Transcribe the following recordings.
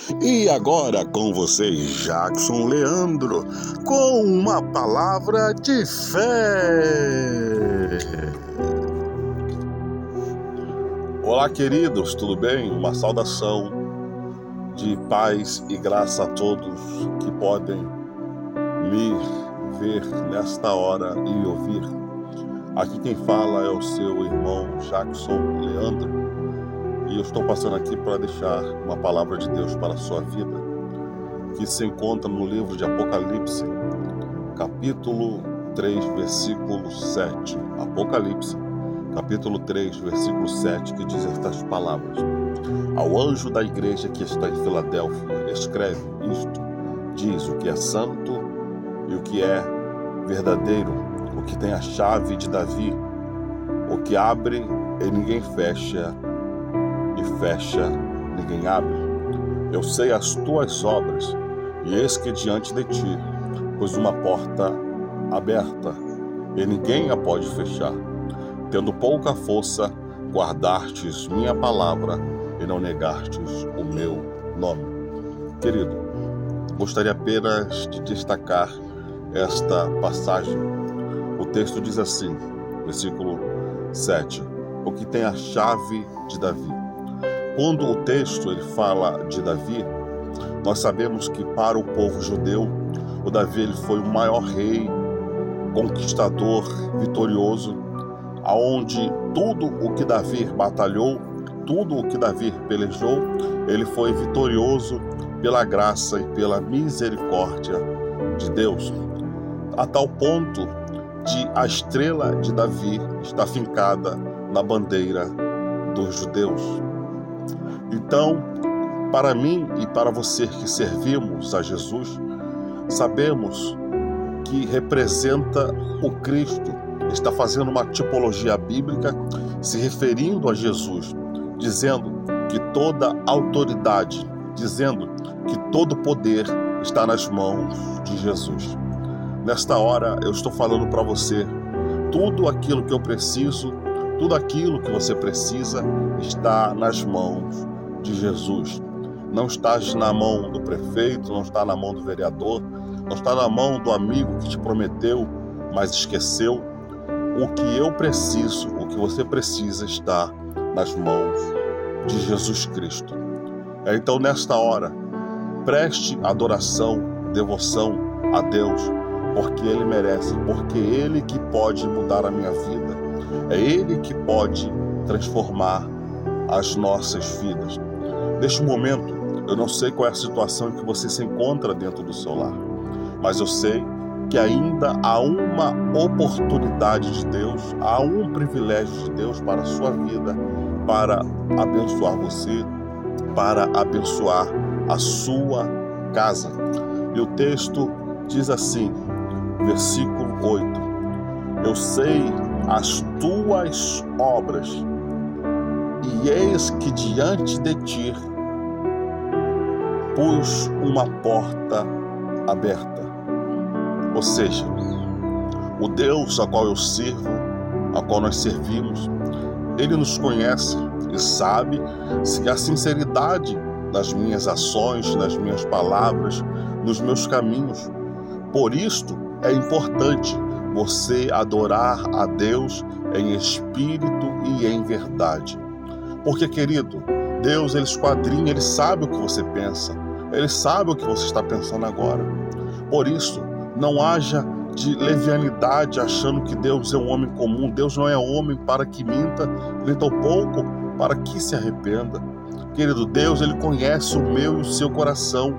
E agora com vocês, Jackson Leandro, com uma palavra de fé. Olá, queridos, tudo bem? Uma saudação de paz e graça a todos que podem me ver nesta hora e ouvir. Aqui quem fala é o seu irmão Jackson Leandro. E eu estou passando aqui para deixar uma palavra de Deus para a sua vida, que se encontra no livro de Apocalipse, capítulo 3, versículo 7. Apocalipse, capítulo 3, versículo 7, que diz estas palavras: Ao anjo da igreja que está em Filadélfia, escreve isto, diz o que é santo e o que é verdadeiro, o que tem a chave de Davi, o que abre e ninguém fecha, e fecha, ninguém abre. Eu sei as tuas obras, e eis que diante de ti pus uma porta aberta, e ninguém a pode fechar. Tendo pouca força, guardastes minha palavra, e não negastes o meu nome. Querido, gostaria apenas de destacar esta passagem. O texto diz assim, versículo 7, o que tem a chave de Davi. Quando o texto ele fala de Davi, nós sabemos que para o povo judeu, o Davi ele foi o maior rei, conquistador, vitorioso, aonde tudo o que Davi batalhou, tudo o que Davi pelejou, ele foi vitorioso pela graça e pela misericórdia de Deus, a tal ponto de a estrela de Davi estar fincada na bandeira dos judeus. Então, para mim e para você que servimos a Jesus, sabemos que representa o Cristo, está fazendo uma tipologia bíblica, se referindo a Jesus, dizendo que toda autoridade, dizendo que todo poder está nas mãos de Jesus. Nesta hora eu estou falando para você, tudo aquilo que eu preciso, tudo aquilo que você precisa está nas mãos de Jesus. Não está na mão do prefeito, não está na mão do vereador, não está na mão do amigo que te prometeu, mas esqueceu. O que eu preciso, o que você precisa está nas mãos de Jesus Cristo. Então, nesta hora, preste adoração, devoção a Deus, porque Ele merece, porque Ele que pode mudar a minha vida, é Ele que pode transformar as nossas vidas. Neste momento, eu não sei qual é a situação em que você se encontra dentro do seu lar, mas eu sei que ainda há uma oportunidade de Deus, há um privilégio de Deus para a sua vida, para abençoar você, para abençoar a sua casa. E o texto diz assim, versículo 8, eu sei as tuas obras, e eis que diante de ti pus uma porta aberta. Ou seja, o Deus a qual eu sirvo, a qual nós servimos, Ele nos conhece e sabe se há sinceridade nas minhas ações, nas minhas palavras, nos meus caminhos. Por isto é importante você adorar a Deus em espírito e em verdade. Porque, querido, Deus, Ele esquadrinha, Ele sabe o que você pensa, Ele sabe o que você está pensando agora. Por isso, não haja de levianidade achando que Deus é um homem comum. Deus não é homem para que minta, nem tampouco para que se arrependa. Querido, Deus, Ele conhece o meu e o seu coração.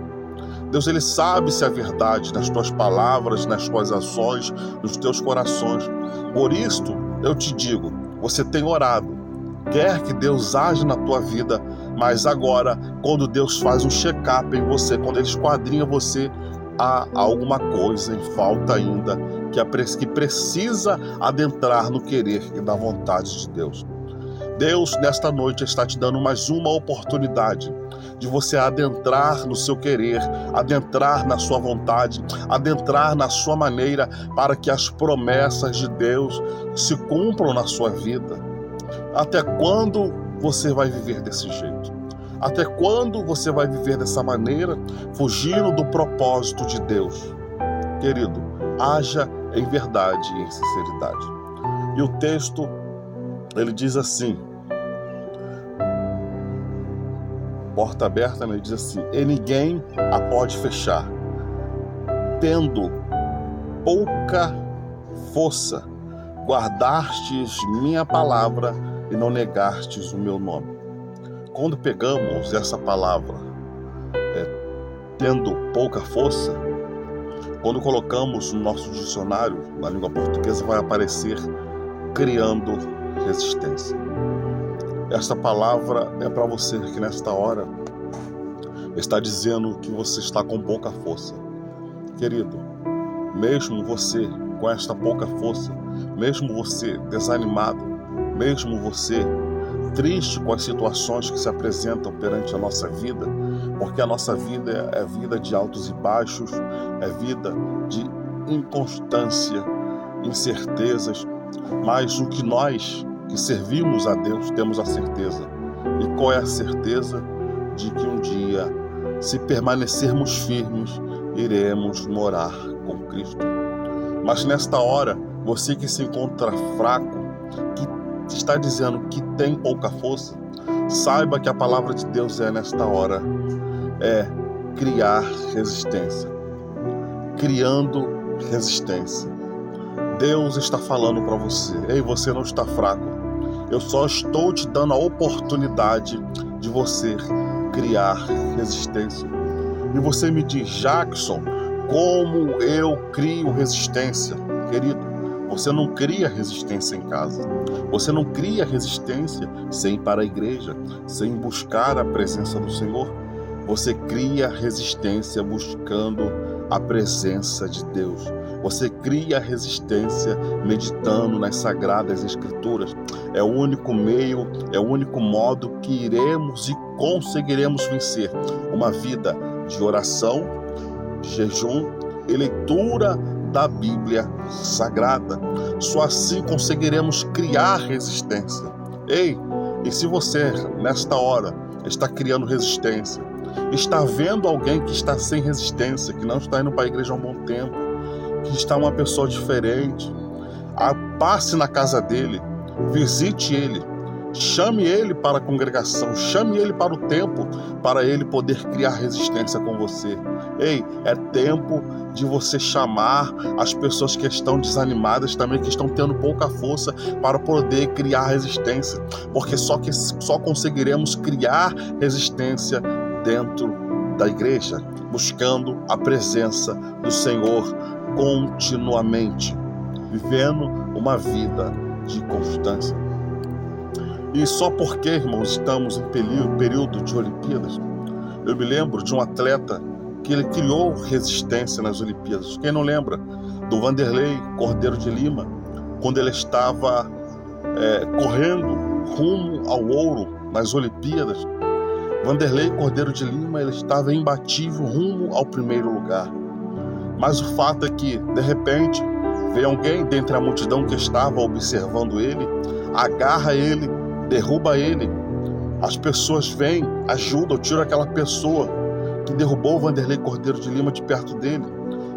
Deus, Ele sabe se é verdade nas tuas palavras, nas tuas ações, nos teus corações. Por isto, eu te digo, você tem orado, quer que Deus age na tua vida, mas agora, quando Deus faz um check-up em você, quando Ele esquadrinha você, há alguma coisa em falta ainda que precisa adentrar no querer e na vontade de Deus. Deus, nesta noite, está te dando mais uma oportunidade de você adentrar no seu querer, adentrar na sua vontade, adentrar na sua maneira, para que as promessas de Deus se cumpram na sua vida. Até quando você vai viver desse jeito? Até quando você vai viver dessa maneira, fugindo do propósito de Deus? Querido, haja em verdade e em sinceridade. E o texto, ele diz assim, porta aberta, ele diz assim: e ninguém a pode fechar, tendo pouca força, guardastes minha palavra e não negastes o meu nome. Quando pegamos essa palavra, tendo pouca força, quando colocamos no nosso dicionário, na língua portuguesa, vai aparecer criando resistência. Esta palavra é para você que nesta hora está dizendo que você está com pouca força. Querido, mesmo você com esta pouca força, mesmo você desanimado, mesmo você triste com as situações que se apresentam perante a nossa vida, porque a nossa vida é vida de altos e baixos, é vida de inconstância, incertezas, mas o que nós que servimos a Deus temos a certeza. E qual é a certeza? De que um dia, se permanecermos firmes, iremos morar com Cristo. Mas nesta hora, você que se encontra fraco, que está dizendo que tem pouca força, saiba que a palavra de Deus nesta hora, criar resistência. Criando resistência. Deus está falando para você: ei, você não está fraco. Eu só estou te dando a oportunidade de você criar resistência. E você me diz: Jackson, como eu crio resistência? Querido, você não cria resistência em casa. Você não cria resistência sem ir para a igreja, sem buscar a presença do Senhor. Você cria resistência buscando a presença de Deus. Você cria resistência meditando nas Sagradas Escrituras. É o único meio, é o único modo que iremos e conseguiremos vencer uma vida de oração, de jejum e leitura da Bíblia Sagrada. Só assim conseguiremos criar resistência. Ei, e se você, nesta hora, está criando resistência, está vendo alguém que está sem resistência, que não está indo para a igreja há um bom tempo, que está uma pessoa diferente, passe na casa dele, visite ele, chame ele para a congregação, chame ele para o templo, para ele poder criar resistência com você. Ei, é tempo de você chamar as pessoas que estão desanimadas também, que estão tendo pouca força, para poder criar resistência, porque só conseguiremos criar resistência dentro da igreja, buscando a presença do Senhor continuamente, vivendo uma vida de constância. E só porque, irmãos, estamos em período de Olimpíadas, eu me lembro de um atleta que ele criou resistência nas Olimpíadas. Quem não lembra do Vanderlei Cordeiro de Lima, quando ele estava correndo rumo ao ouro nas Olimpíadas? Vanderlei Cordeiro de Lima, ele estava imbatível rumo ao primeiro lugar. Mas o fato é que, de repente, veio alguém dentre a multidão que estava observando ele, agarra ele, derruba ele. As pessoas vêm, ajudam, tiram aquela pessoa que derrubou o Vanderlei Cordeiro de Lima de perto dele.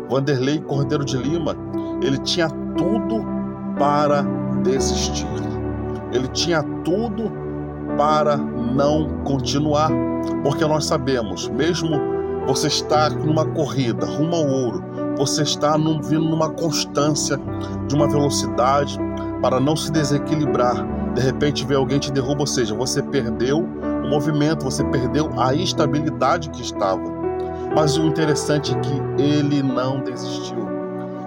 Vanderlei Cordeiro de Lima, ele tinha tudo para desistir. Ele tinha tudo para não continuar, porque nós sabemos, mesmo você está numa corrida rumo ao ouro, você está vindo numa constância de uma velocidade para não se desequilibrar. De repente vem alguém te derruba, ou seja, você perdeu o movimento, você perdeu a estabilidade que estava. Mas o interessante é que ele não desistiu.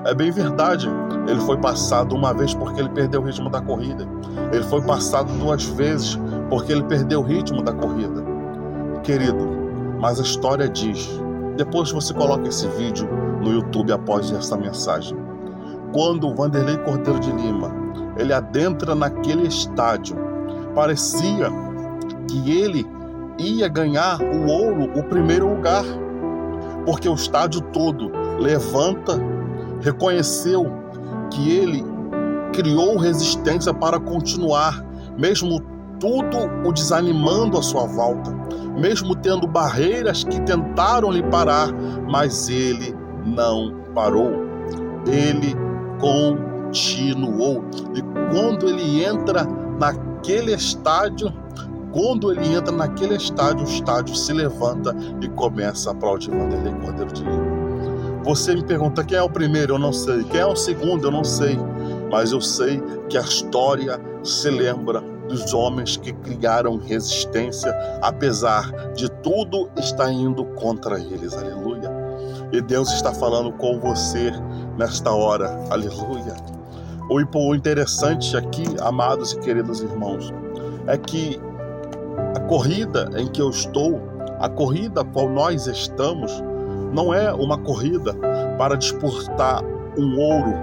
É bem verdade, ele foi passado uma vez porque ele perdeu o ritmo da corrida. Ele foi passado 2 vezes porque ele perdeu o ritmo da corrida. Querido, mas a história diz, depois você coloca esse vídeo no YouTube após essa mensagem. Quando o Vanderlei Cordeiro de Lima, ele adentra naquele estádio, parecia que ele ia ganhar o ouro, o primeiro lugar, porque o estádio todo levanta, reconheceu que ele criou resistência para continuar, mesmo tudo o desanimando à sua volta, mesmo tendo barreiras que tentaram lhe parar, mas ele não parou. Ele continuou. E quando ele entra naquele estádio, o estádio se levanta e começa a aplaudir Vanderlei Cordeiro de Lima. Você me pergunta quem é o primeiro, eu não sei. Quem é o segundo, eu não sei. Mas eu sei que a história se lembra dos homens que criaram resistência, apesar de tudo estar indo contra eles. Aleluia. E Deus está falando com você nesta hora. Aleluia. O interessante aqui, amados e queridos irmãos, é que a corrida em que eu estou, a corrida a qual nós estamos, não é uma corrida para disputar um ouro.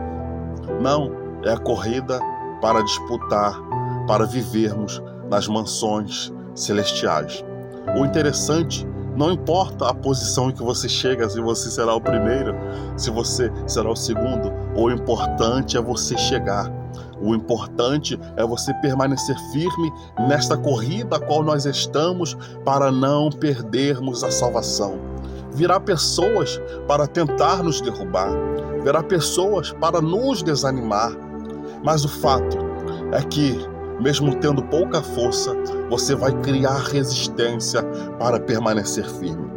Não, é a corrida para disputar, para vivermos nas mansões celestiais. O interessante, não importa a posição em que você chega, se você será o primeiro, se você será o segundo, o importante é você chegar. O importante é você permanecer firme nesta corrida a qual nós estamos para não perdermos a salvação. Virá pessoas para tentar nos derrubar, virá pessoas para nos desanimar, mas o fato é que, mesmo tendo pouca força, você vai criar resistência para permanecer firme.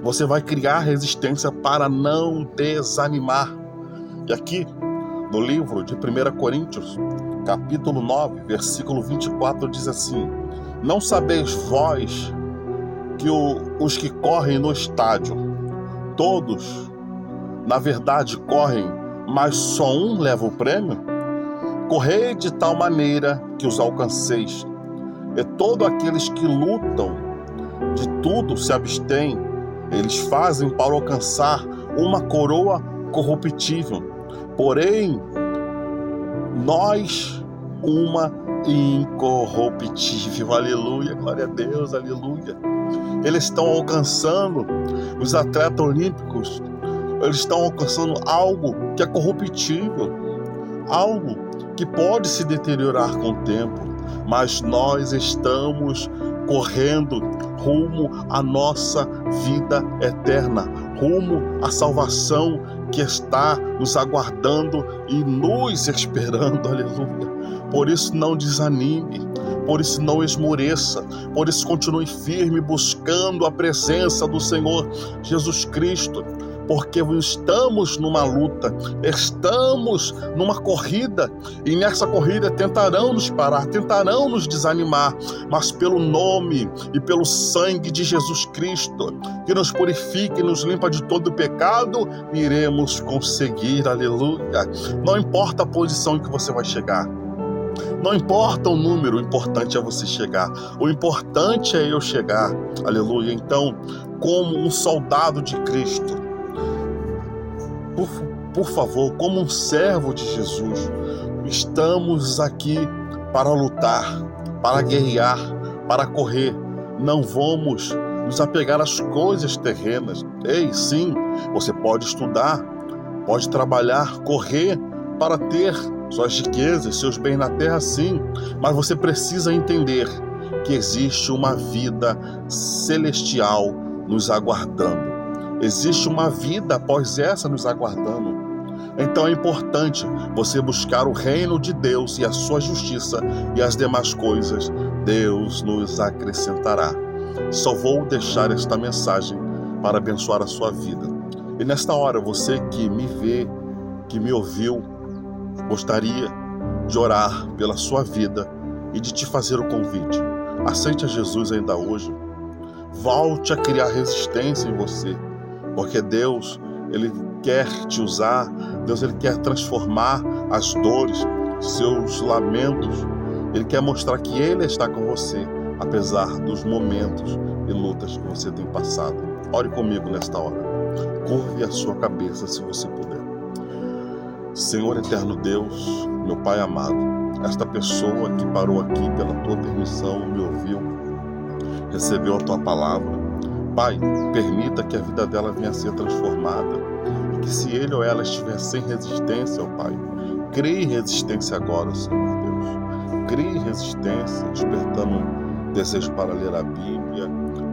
Você vai criar resistência para não desanimar. E aqui, no livro de 1 Coríntios, capítulo 9, versículo 24, diz assim: não sabeis vós que os que correm no estádio, todos, na verdade, correm, mas só um leva o prêmio? Correi de tal maneira que os alcanceis. E todos aqueles que lutam, de tudo se abstêm, eles fazem para alcançar uma coroa corruptível. Porém, nós, uma incorruptível. Aleluia, glória a Deus, aleluia. Eles estão alcançando, os atletas olímpicos, eles estão alcançando algo que é corruptível, algo que pode se deteriorar com o tempo, mas nós estamos correndo rumo à nossa vida eterna, rumo à salvação que está nos aguardando e nos esperando, aleluia. Por isso não desanime, por isso não esmoreça, por isso continue firme buscando a presença do Senhor Jesus Cristo, porque estamos numa luta, estamos numa corrida, e nessa corrida tentarão nos parar, tentarão nos desanimar, mas pelo nome e pelo sangue de Jesus Cristo, que nos purifica e nos limpa de todo pecado, iremos conseguir, aleluia. Não importa a posição em que você vai chegar, não importa o número, o importante é você chegar, o importante é eu chegar, aleluia. Então, como um soldado de Cristo, por favor, como um servo de Jesus, estamos aqui para lutar, para guerrear, para correr. Não vamos nos apegar às coisas terrenas. Ei, sim, você pode estudar, pode trabalhar, correr para ter suas riquezas, seus bens na terra, sim, mas você precisa entender que existe uma vida celestial nos aguardando. Existe uma vida após essa nos aguardando. Então é importante você buscar o reino de Deus e a sua justiça, e as demais coisas Deus nos acrescentará. Só vou deixar esta mensagem para abençoar a sua vida. E nesta hora, você que me vê, que me ouviu, gostaria de orar pela sua vida e de te fazer o convite. Aceite a Jesus ainda hoje. Volte a criar resistência em você, porque Deus, Ele quer te usar, Deus, Ele quer transformar as dores, seus lamentos. Ele quer mostrar que Ele está com você, apesar dos momentos e lutas que você tem passado. Ore comigo nesta hora. Curve a sua cabeça se você puder. Senhor eterno Deus, meu Pai amado, esta pessoa que parou aqui pela Tua permissão, me ouviu, recebeu a Tua palavra, Pai, permita que a vida dela venha a ser transformada, e que se ele ou ela estiver sem resistência, ó Pai, crie resistência agora, Senhor Deus. Crie resistência, despertando um desejo para ler a Bíblia,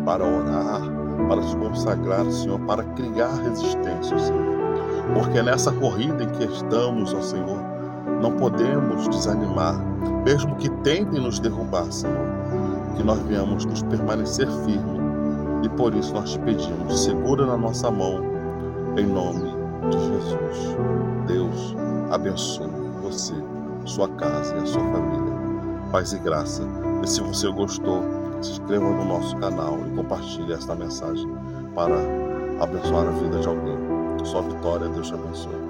para orar, para se consagrar, Senhor, para criar resistência, Senhor. Porque nessa corrida em que estamos, ó Senhor, não podemos desanimar, mesmo que tentem nos derrubar, Senhor, que nós venhamos nos permanecer firmes. E por isso nós te pedimos, segura na nossa mão, em nome de Jesus. Deus abençoe você, sua casa e a sua família. Paz e graça. E se você gostou, se inscreva no nosso canal e compartilhe esta mensagem para abençoar a vida de alguém. Sua vitória, Deus te abençoe.